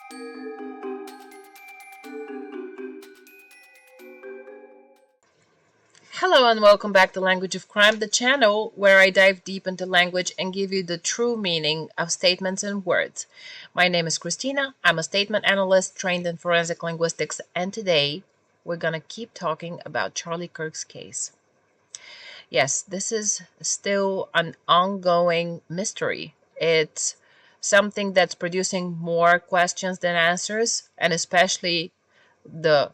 Hello and welcome back to Language of Crime, the channel where I dive deep into language and give you the true meaning of statements and words. My name is Christina. I'm a statement analyst trained in forensic linguistics, and today we're going to keep talking about Charlie Kirk's case. Yes, this is still an ongoing mystery. It's something that's producing more questions than answers, and especially the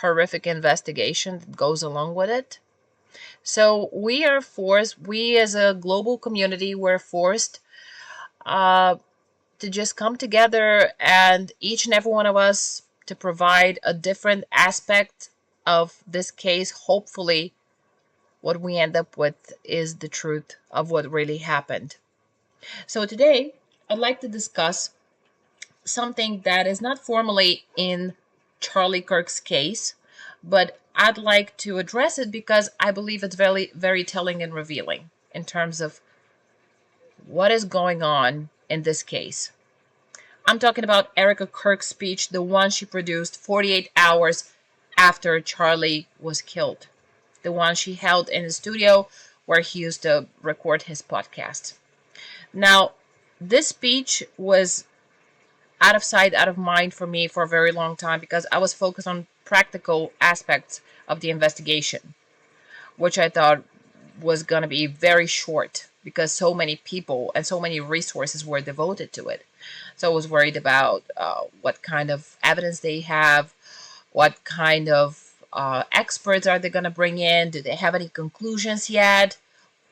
horrific investigation that goes along with it. So we as a global community, we're forced to just come together, and each and every one of us to provide a different aspect of this case. Hopefully, what we end up with is the truth of what really happened. So today, I'd like to discuss something that is not formally in Charlie Kirk's case, but I'd like to address it because I believe it's very, very telling and revealing in terms of what is going on in this case. I'm talking about Erika Kirk's speech, the one she produced 48 hours after Charlie was killed, the one she held in the studio where he used to record his podcast. Now, this speech was out of sight, out of mind for me for a very long time because I was focused on practical aspects of the investigation, which I thought was going to be very short because so many people and so many resources were devoted to it. So I was worried about what kind of evidence they have, what kind of experts are they going to bring in, do they have any conclusions yet,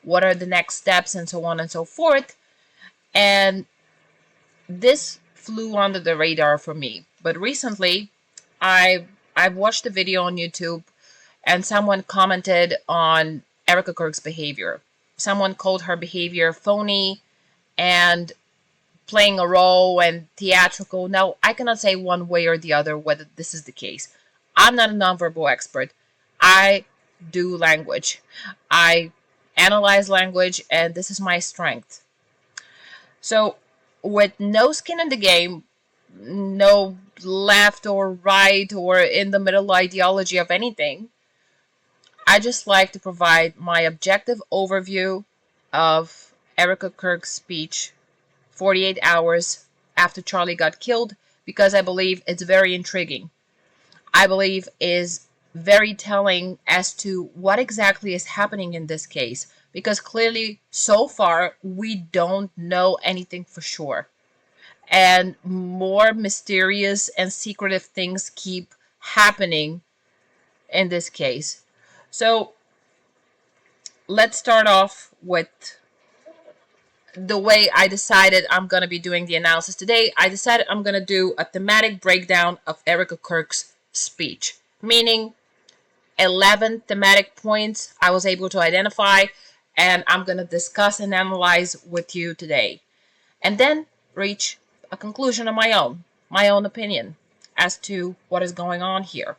what are the next steps, and so on and so forth. And this flew under the radar for me. But recently, I've watched a video on YouTube, and someone commented on Erika Kirk's behavior. Someone called her behavior phony and playing a role and theatrical. Now, I cannot say one way or the other whether this is the case. I'm not a nonverbal expert. I do language. I analyze language, and this is my strength. So, with no skin in the game, no left or right or in the middle ideology of anything, I just like to provide my objective overview of Erika Kirk's speech 48 hours after Charlie got killed because I believe it's very intriguing. I believe is very telling as to what exactly is happening in this case, because clearly so far we don't know anything for sure, and more mysterious and secretive things keep happening in this case. So let's start off with the way I decided I'm going to be doing the analysis today. I decided I'm going to do a thematic breakdown of Erika Kirk's speech, meaning 11 thematic points I was able to identify, and I'm going to discuss and analyze with you today, and then reach a conclusion of my own opinion as to what is going on here.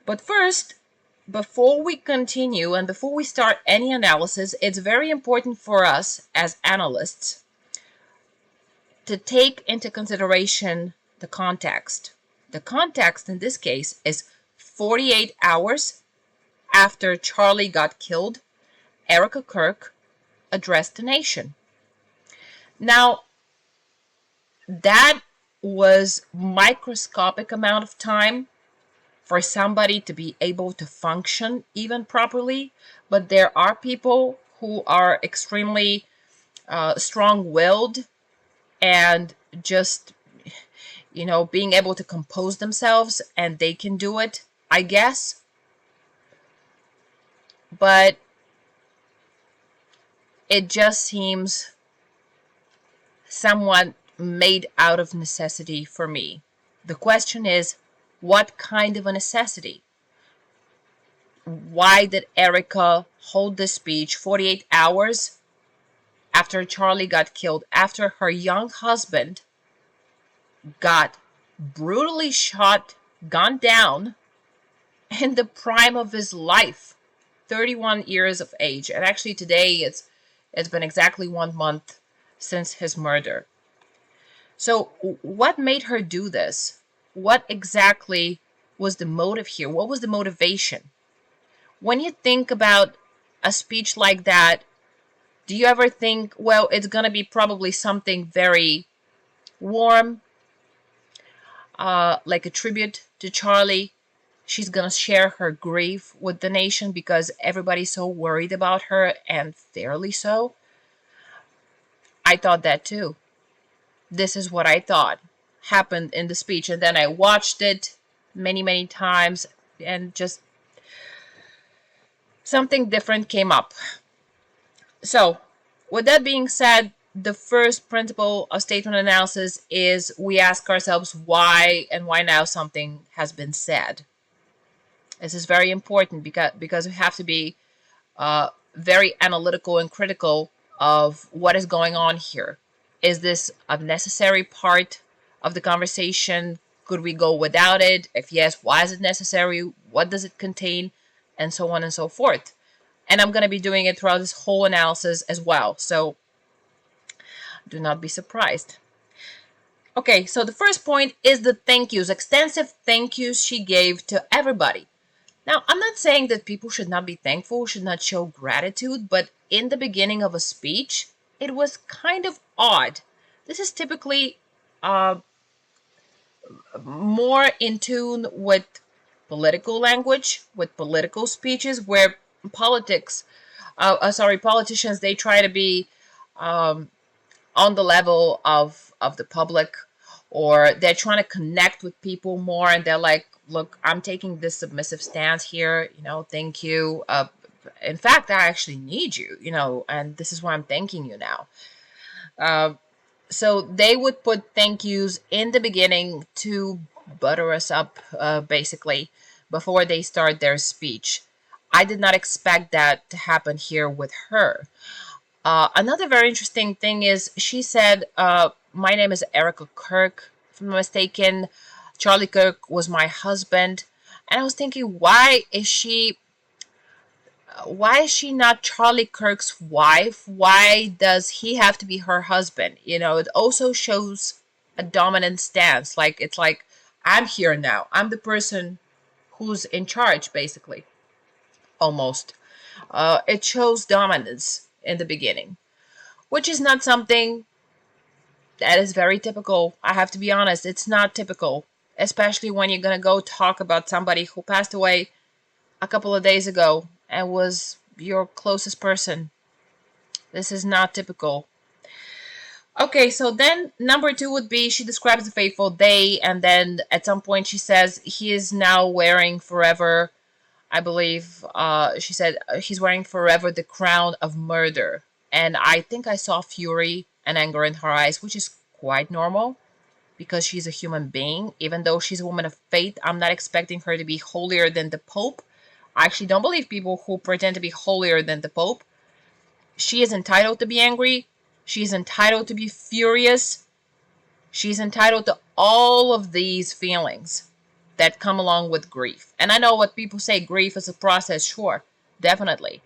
But first, before we continue and before we start any analysis, it's very important for us as analysts to take into consideration the context. The context in this case is 48 hours after Charlie got killed, Erika Kirk addressed the nation. Now, that was microscopic amount of time for somebody to be able to function even properly, but there are people who are extremely strong-willed and just, being able to compose themselves, and they can do it, I guess. But it just seems somewhat made out of necessity for me. The question is, what kind of a necessity? Why did Erika hold this speech 48 hours after Charlie got killed, after her young husband got brutally shot, gunned down in the prime of his life, 31 years of age? And actually today it's been exactly 1 month since his murder. So, what made her do this? What exactly was the motive here? What was the motivation? When you think about a speech like that, do you ever think, well, it's going to be probably something very warm, like a tribute to Charlie? She's going to share her grief with the nation because everybody's so worried about her, and fairly so. I thought that too. This is what I thought happened in the speech. And then I watched it many, many times, and just something different came up. So, with that being said, the first principle of statement analysis is we ask ourselves why and why now something has been said. This is very important because we have to be very analytical and critical of what is going on here. Is this a necessary part of the conversation? Could we go without it? If yes, why is it necessary? What does it contain? And so on and so forth. And I'm going to be doing it throughout this whole analysis as well. So do not be surprised. Okay, so the first point is the thank yous, extensive thank yous she gave to everybody. Now, I'm not saying that people should not be thankful, should not show gratitude, but in the beginning of a speech, it was kind of odd. This is typically more in tune with political language, with political speeches, where politicians, they try to be on the level of the public, or they're trying to connect with people more, and they're like, look, I'm taking this submissive stance here, thank you. In fact, I actually need you, and this is why I'm thanking you now. So they would put thank yous in the beginning to butter us up, basically, before they start their speech. I did not expect that to happen here with her. Another very interesting thing is she said, my name is Erika Kirk, if I'm not mistaken. Charlie Kirk was my husband. And I was thinking, why is she not Charlie Kirk's wife? Why does he have to be her husband? It also shows a dominant stance. It's like, I'm here now. I'm the person who's in charge, basically. Almost. It shows dominance in the beginning, which is not something that is very typical. I have to be honest, it's not typical, especially when you're going to go talk about somebody who passed away a couple of days ago and was your closest person. This is not typical. Okay, so then number 2 would be she describes the fateful day, and then at some point she says he is now wearing forever, I believe, she said he's wearing forever the crown of murder. And I think I saw fury and anger in her eyes, which is quite normal because she's a human being. Even though she's a woman of faith, I'm not expecting her to be holier than the Pope. I actually don't believe people who pretend to be holier than the Pope. She is entitled to be angry. She's entitled to be furious. She's entitled to all of these feelings that come along with grief. And I know what people say, grief is a process. Sure, definitely.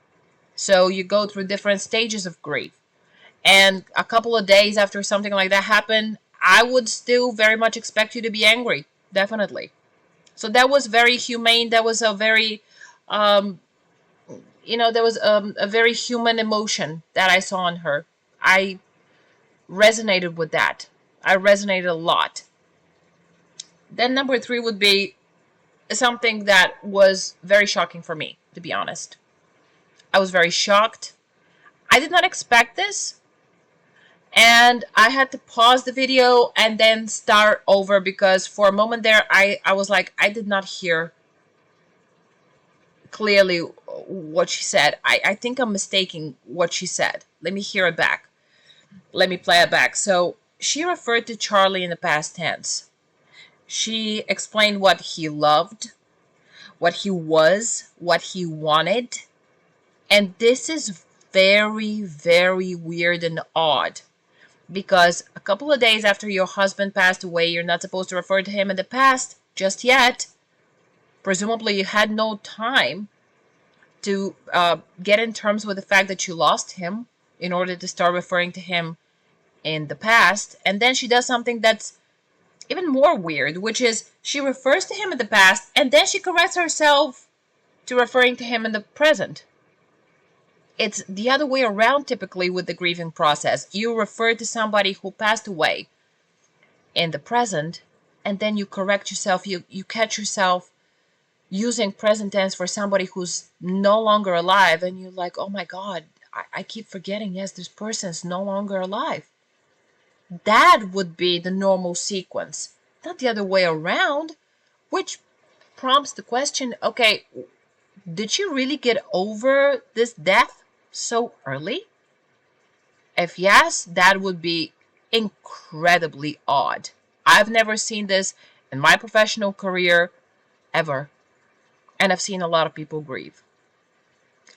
So you go through different stages of grief. And a couple of days after something like that happened, I would still very much expect you to be angry. Definitely. So that was very humane. That was a very, there was a very human emotion that I saw in her. I resonated with that. I resonated a lot. Then number 3 would be something that was very shocking for me, to be honest. I was very shocked. I did not expect this. And I had to pause the video and then start over because for a moment there, I was like, I did not hear clearly what she said. I think I'm mistaking what she said. Let me hear it back. Let me play it back. So she referred to Charlie in the past tense. She explained what he loved, what he was, what he wanted. And this is very, very weird and odd. Because a couple of days after your husband passed away, you're not supposed to refer to him in the past just yet. Presumably you had no time to get in terms with the fact that you lost him in order to start referring to him in the past, and then she does something that's even more weird, which is she refers to him in the past and then she corrects herself to referring to him in the present. It's the other way around typically with the grieving process. You refer to somebody who passed away in the present, and then you correct yourself. You catch yourself using present tense for somebody who's no longer alive, and you're like, oh my God, I keep forgetting, yes, this person's no longer alive. That would be the normal sequence, not the other way around, which prompts the question, okay, did she really get over this death so early? If yes, that would be incredibly odd. I've never seen this in my professional career ever, and I've seen a lot of people grieve.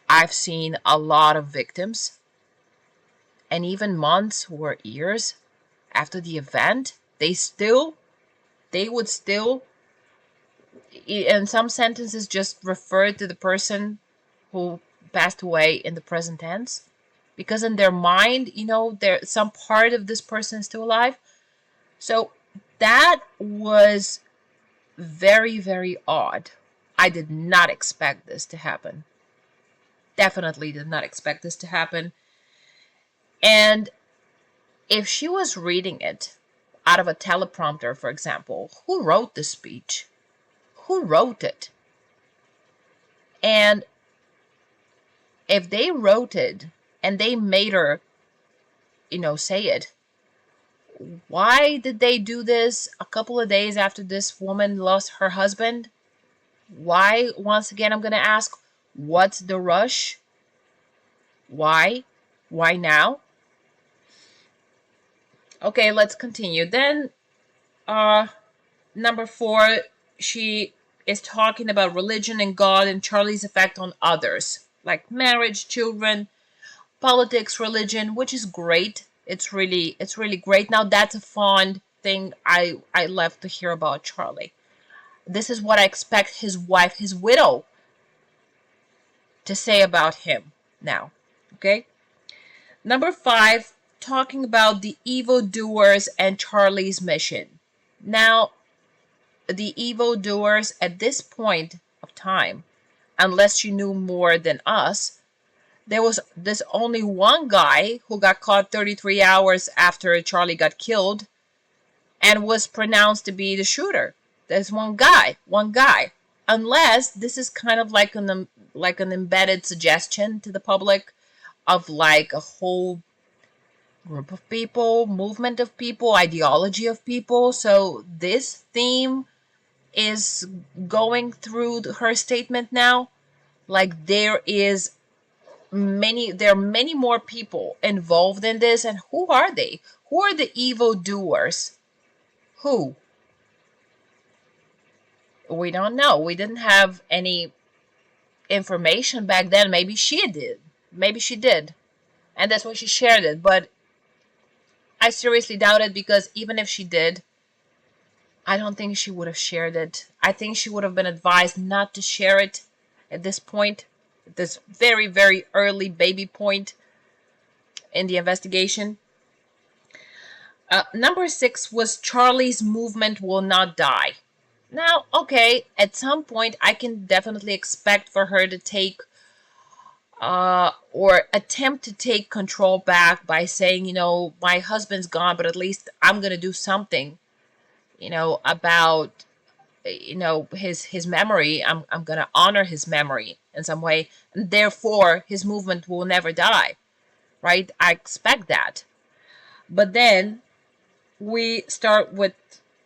I've seen a lot of victims, and even months or years after the event, they would still, in some sentences, just refer to the person who passed away in the present tense, because in their mind, there some part of this person is still alive. So that was very, very odd. I did not expect this to happen. Definitely did not expect this to happen. And if she was reading it out of a teleprompter, for example, who wrote the speech? Who wrote it? And if they wrote it and they made her, say it, why did they do this a couple of days after this woman lost her husband? Why, once again, I'm going to ask, what's the rush? Why? Why now? Okay, let's continue. Then, number 4, she is talking about religion and God and Charlie's effect on others, like marriage, children, politics, religion, which is great. It's really great. Now that's a fond thing I love to hear about Charlie. This is what I expect his wife, his widow, to say about him now. Okay? Number 5, talking about the evildoers and Charlie's mission. Now, the evildoers at this point of time, unless you knew more than us, there was this only one guy who got caught 33 hours after Charlie got killed and was pronounced to be the shooter. There's one guy. Unless this is kind of like an embedded suggestion to the public of like a whole group of people, movement of people, ideology of people. So this theme is going through her statement now. Like there are many more people involved in this, and who are they? Who are the evildoers? Who? We don't know. We didn't have any information back then. Maybe she did. And that's why she shared it. But I seriously doubt it, because even if she did, I don't think she would have shared it. I think she would have been advised not to share it at this point, at this very, very early baby point in the investigation. Number 6 was Charlie's movement will not die. Now, okay, at some point I can definitely expect for her to take or attempt to take control back by saying, my husband's gone, but at least I'm going to do something, about, his memory. I'm going to honor his memory in some way, and therefore his movement will never die, right? I expect that. But then we start with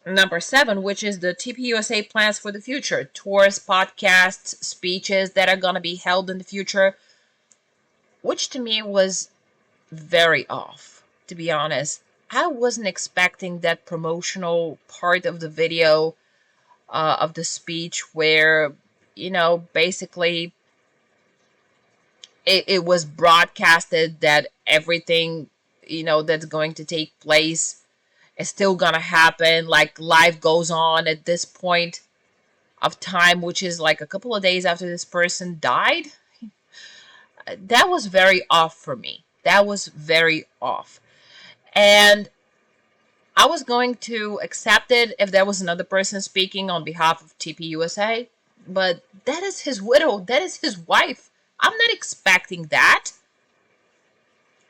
number 7, which is the TPUSA plans for the future, tours, podcasts, speeches that are going to be held in the future, which to me was very off, to be honest. I wasn't expecting that promotional part of the video, of the speech, where, basically it was broadcasted that everything, that's going to take place is still gonna happen. Like life goes on at this point of time, which is like a couple of days after this person died. That was very off for me. That was very off. And I was going to accept it if there was another person speaking on behalf of TPUSA, but that is his widow, that is his wife. I'm not expecting that.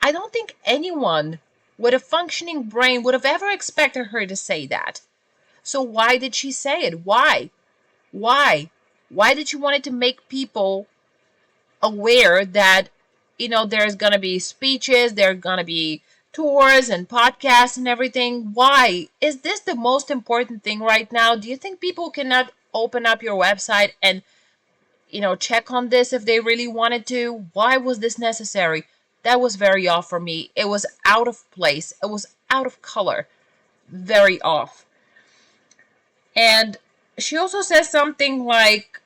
I don't think anyone with a functioning brain would have ever expected her to say that. So why did she say it? Why? Why? Why did you want it to make people aware that, there's going to be speeches, there's going to be tours and podcasts and everything? Why? Is this the most important thing right now? Do you think people cannot open up your website and, check on this if they really wanted to? Why was this necessary? That was very off for me. It was out of place. It was out of color. Very off. And she also says something like,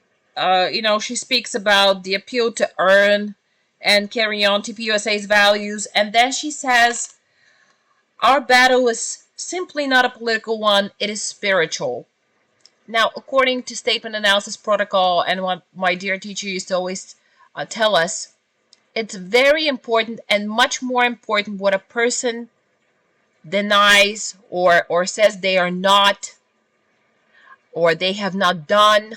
she speaks about the appeal to earn and carry on TPUSA's values. And then she says, our battle is simply not a political one, it is spiritual. Now, according to statement analysis protocol and what my dear teacher used to always tell us, it's very important and much more important what a person denies or says they are not, or they have not done,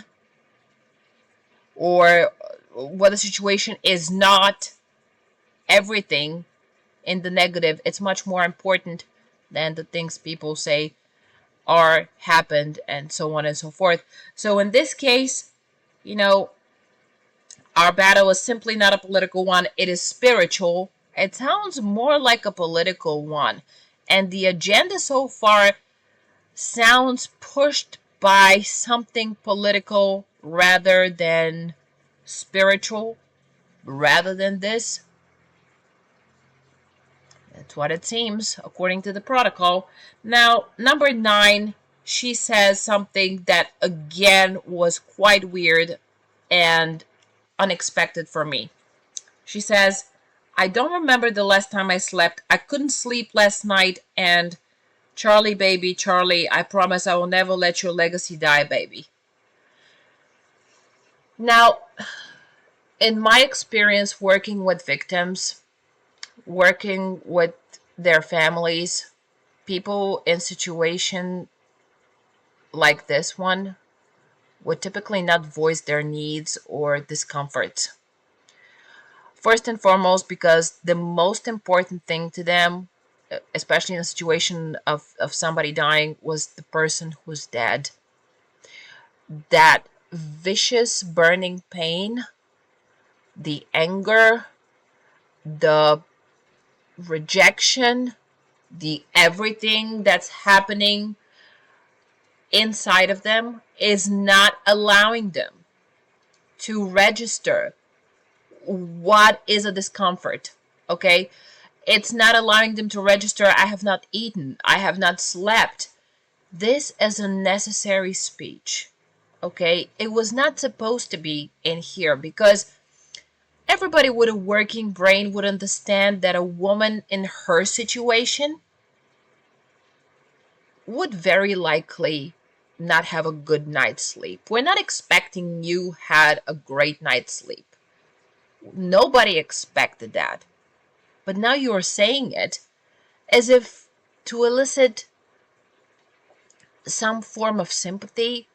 or what the situation is not. Everything in the negative, it's much more important than the things people say are happened, and so on and so forth. So in this case, our battle is simply not a political one, it is spiritual. It sounds more like a political one, and the agenda so far sounds pushed by something political rather than spiritual, rather than this. That's what it seems, according to the protocol. Now, number 9, she says something that again was quite weird and unexpected for me. She says, I don't remember the last time I slept. I couldn't sleep last night, and Charlie, baby, Charlie, I promise I will never let your legacy die, baby. Now, in my experience working with victims, working with their families, people in situation like this one would typically not voice their needs or discomfort. First and foremost, because the most important thing to them, especially in a situation of somebody dying, was the person who's dead. That vicious burning pain, the anger, the rejection, the everything that's happening inside of them is not allowing them to register what is a discomfort. Okay, it's not allowing them to register, I have not eaten, I have not slept. This is a necessary speech. Okay, it was not supposed to be in here, because everybody with a working brain would understand that a woman in her situation would very likely not have a good night's sleep. We're not expecting you had a great night's sleep. Nobody expected that. But now you are saying it as if to elicit some form of sympathy,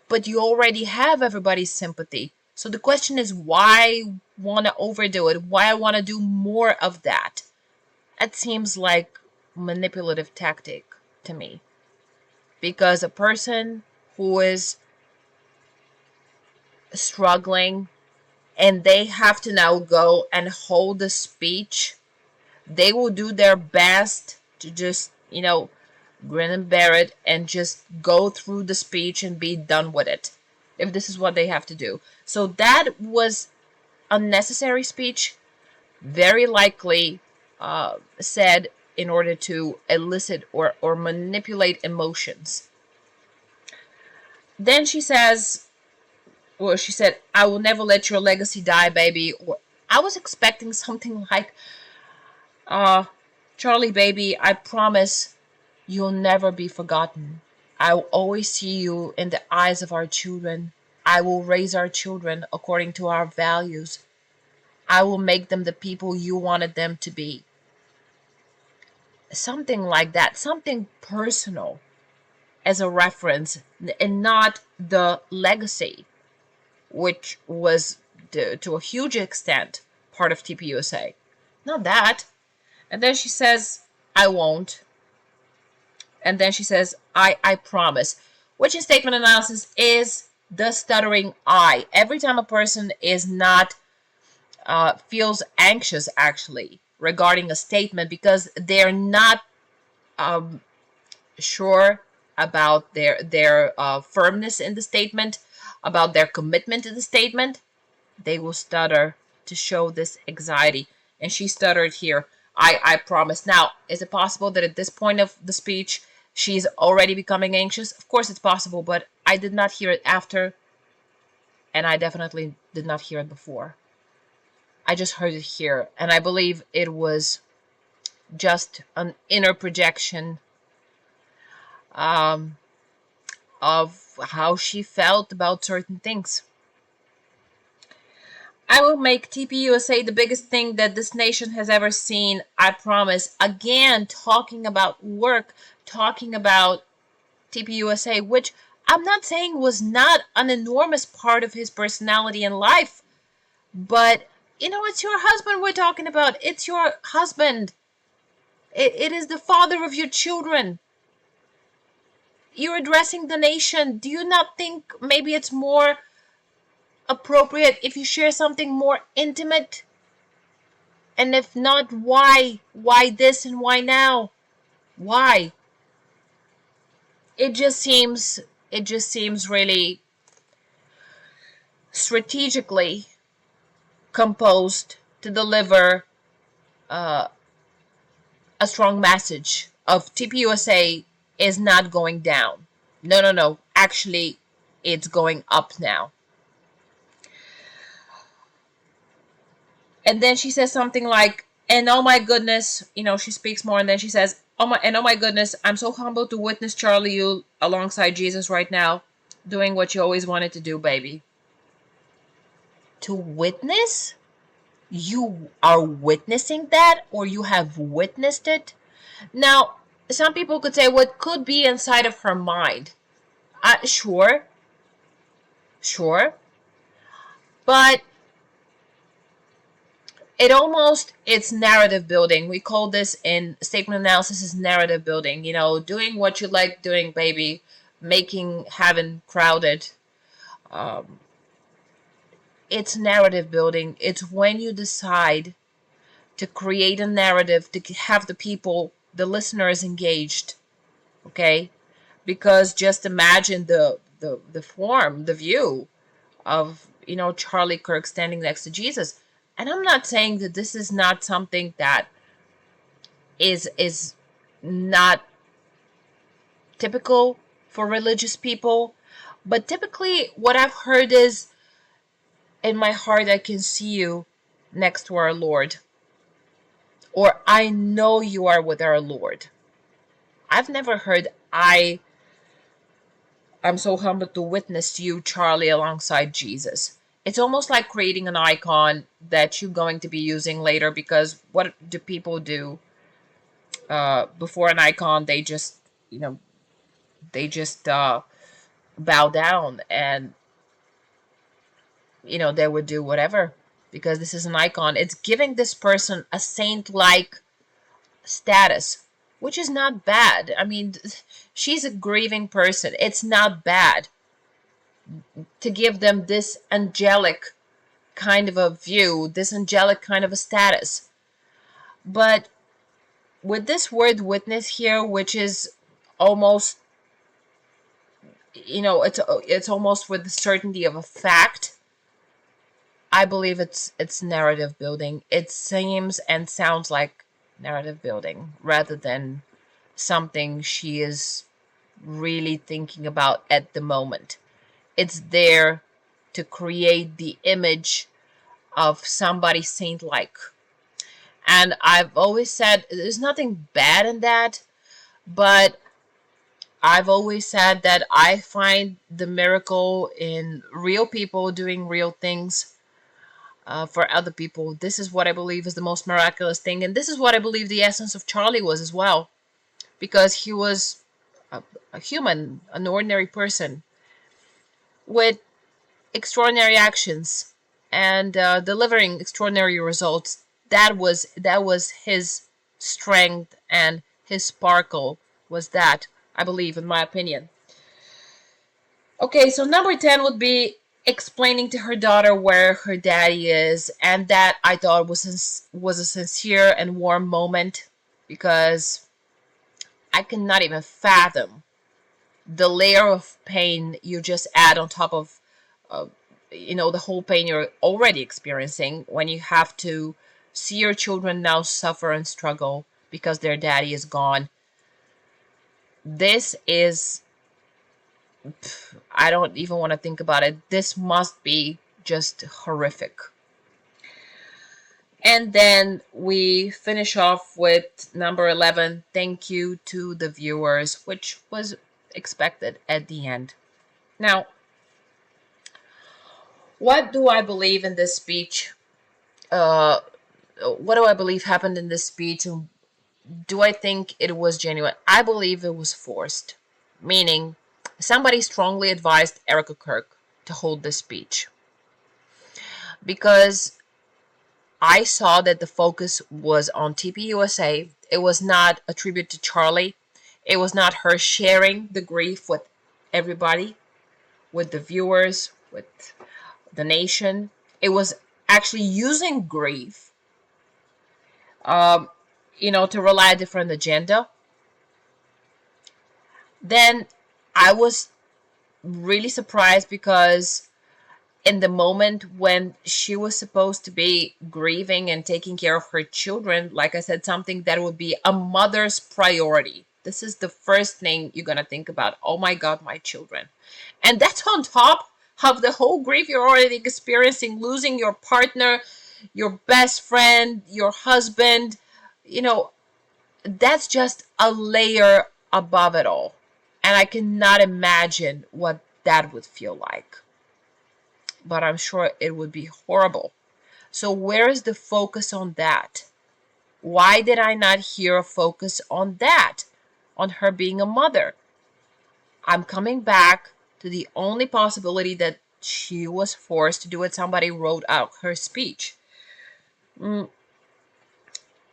but you already have everybody's sympathy. So the question is, why want to overdo it? Why I want to do more of that? That seems like manipulative tactic to me. Because a person who is struggling and they have to now go and hold a speech, they will do their best to just, grin and bear it and just go through the speech and be done with it, if this is what they have to do. So that was a necessary speech, very likely said in order to elicit or manipulate emotions. Then she says, she said, I will never let your legacy die, baby. Or I was expecting something like, Charlie, baby, I promise you'll never be forgotten. I will always see you in the eyes of our children. I will raise our children according to our values. I will make them the people you wanted them to be. something like that, something personal as a reference, and not the legacy, which was to a huge extent part of TPUSA. Not that. And then she says, I won't. And then she says, I promise. Which in statement analysis is the stuttering I. Every time a person is not, feels anxious actually regarding a statement because they're not um, sure about their firmness in the statement, about their commitment to the statement, they will stutter to show this anxiety. And she stuttered here. I promise. Now, is it possible that at this point of the speech she's already becoming anxious? Of course it's possible, but I did not hear it after, and I definitely did not hear it before. I just heard it here, and I believe it was just an inner projection um, of how she felt about certain things. I will make TPUSA the biggest thing that this nation has ever seen, I promise. Again, talking about work, talking about TPUSA, which I'm not saying was not an enormous part of his personality and life, but it's your husband we're talking about. It's your husband. It is the father of your children. You're addressing the nation. Do you not think maybe it's more appropriate if you share something more intimate? And if not, why? Why this and why now? Why? It just seems really strategically composed to deliver uh, a strong message of TPUSA is not going down. No, no, no. Actually, it's going up now. And then she says something like, and oh my goodness, she speaks more, and then she says, oh my goodness, I'm so humbled to witness Charlie you alongside Jesus right now, doing what you always wanted to do, baby. To witness? You are witnessing that, or you have witnessed it? Now, some people could say what could be inside of her mind. Sure, sure, but it's narrative building. We call this in statement analysis is narrative building. Doing what you like doing, baby, making heaven crowded. Um, it's narrative building. It's when you decide to create a narrative to have the people, the listeners engaged. Okay, because just imagine the form, the view of Charlie Kirk standing next to Jesus. And I'm not saying that this is not something that is not typical for religious people, but typically what I've heard is, in my heart I can see you next to our Lord, or I know you are with our Lord. I've never heard I'm so humbled to witness you, Charlie, alongside Jesus. It's almost like creating an icon that you're going to be using later, because what do people do before an icon? They just bow down, and they would do whatever because this is an icon. It's giving this person a saint-like status, which is not bad. I mean, she's a grieving person. It's not bad to give them this angelic kind of a view, this angelic kind of a status. But with this word witness here, which is almost, it's almost with the certainty of a fact, I believe it's narrative building. It seems and sounds like narrative building rather than something she is really thinking about at the moment. It's there to create the image of somebody saint-like. And I've always said there's nothing bad in that, but I've always said that I find the miracle in real people doing real things. for other people. This is what I believe is the most miraculous thing, and this is what I believe the essence of Charlie was as well, because he was a human, an ordinary person with extraordinary actions and delivering extraordinary results. That was his strength, and his sparkle was that, I believe, in my opinion. Okay, so number 10 would be explaining to her daughter where her daddy is, and that I thought was a sincere and warm moment, because I cannot even fathom the layer of pain you just add on top of uh, the whole pain you're already experiencing when you have to see your children now suffer and struggle because their daddy is gone. This is, I don't even want to think about it. This must be just horrific. And then we finish off with number 11, thank you to the viewers, which was expected at the end. Now, what do I believe in this speech? What do I believe happened in this speech? And do I think it was genuine? I believe it was forced, meaning somebody strongly advised Erika Kirk to hold this speech, because I saw that the focus was on TPUSA. It was not a tribute to Charlie. It was not her sharing the grief with everybody, with the viewers, with the nation. It was actually using grief, to rely a different agenda. Then I was really surprised, because in the moment when she was supposed to be grieving and taking care of her children, like I said, something that would be a mother's priority. This is the first thing you're going to think about. Oh my God, my children. And that's on top of the whole grief you're already experiencing, losing your partner, your best friend, your husband. That's just a layer above it all. And I cannot imagine what that would feel like. But I'm sure it would be horrible. So where is the focus on that? Why did I not hear a focus on that? On her being a mother? I'm coming back to the only possibility that she was forced to do it. Somebody wrote out her speech.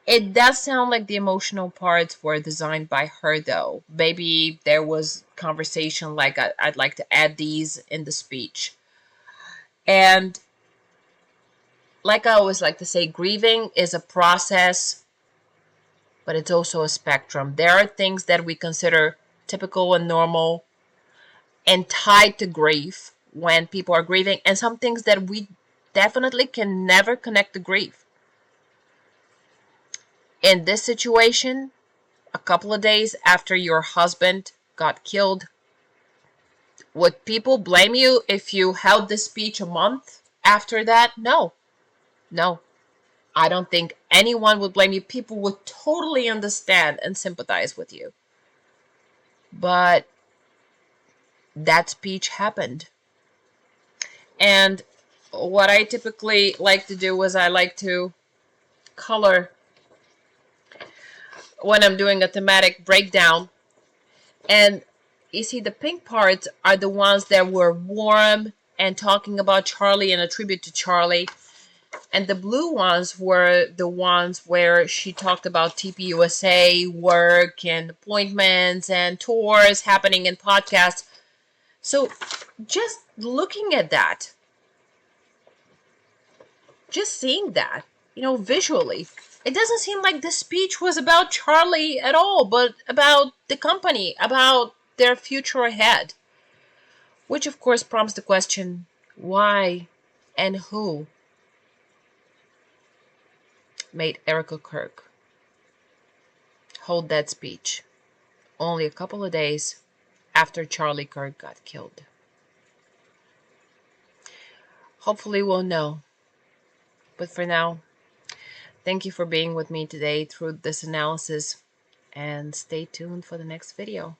It does sound like the emotional parts were designed by her, though. Maybe there was conversation like, I'd like to add these in the speech. And like I always like to say, grieving is a process, but it's also a spectrum. There are things that we consider typical and normal and tied to grief when people are grieving, and some things that we definitely can never connect to grief. In this situation, a couple of days after your husband got killed, would people blame you if you held this speech a month after that? No. I don't think anyone would blame you. People would totally understand and sympathize with you. But that speech happened. And what I typically like to do is I like to color when I'm doing a thematic breakdown. And you see, the pink parts are the ones that were warm and talking about Charlie and a tribute to Charlie. And the blue ones were the ones where she talked about TPUSA, work, and appointments, and tours happening in podcasts. So just looking at that, just seeing that, visually, it doesn't seem like this speech was about Charlie at all, but about the company, about their future ahead. Which, of course, prompts the question, why and who made Erika Kirk hold that speech only a couple of days after Charlie Kirk got killed? Hopefully we'll know. But for now, thank you for being with me today through this analysis, and stay tuned for the next video.